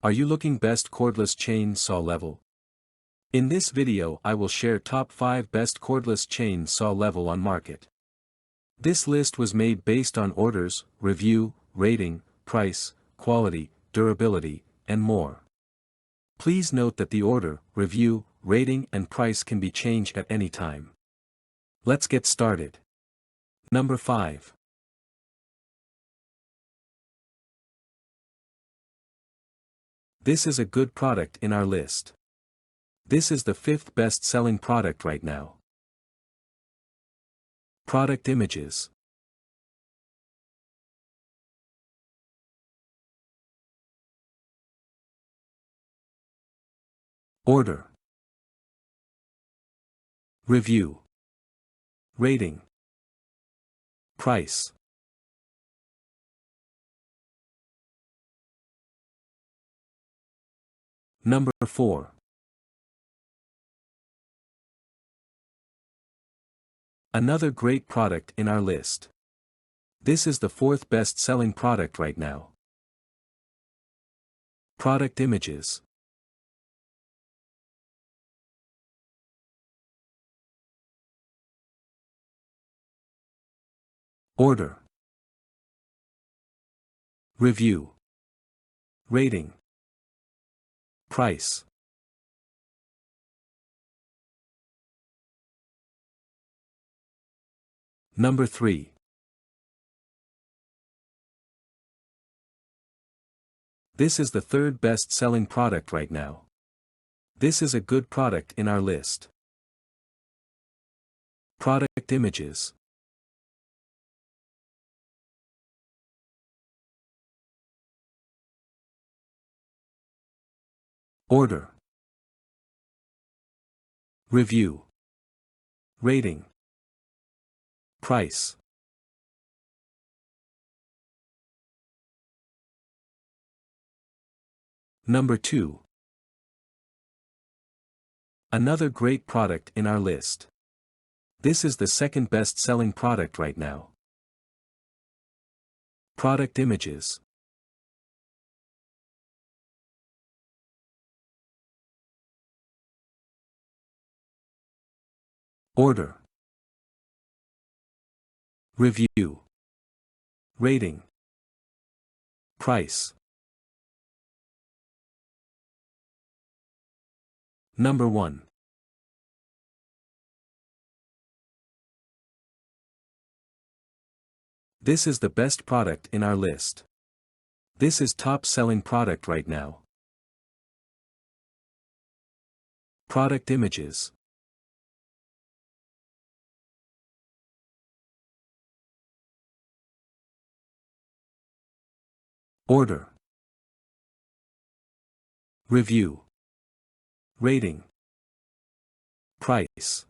Are you looking best cordless chain saw level? In this video I will share top 5 best cordless chain saw level on market. This list was made based on orders, review, rating, price, quality, durability, and more. Please note that the order, review, rating and price can be changed at any time. Let's get started. Number 5. This is a good product in our list. This is the 5th best-selling product right now. Product images. Order. Review. Rating. Price. Number 4. Another great product in our list. This is the 4th best-selling product right now. Product images. Order. Review. Rating. Price. Number 3. This is the 3rd best-selling product right now. This is a good product in our list. Product images. Order. Review. Rating. Price. Number 2. Another great product in our list. This is the 2nd best-selling product right now. Product images. Order. Review. Rating. Price. Number 1. This is the best product in our list. This is top-selling product right now. Product images. Order. Review. Rating. Price.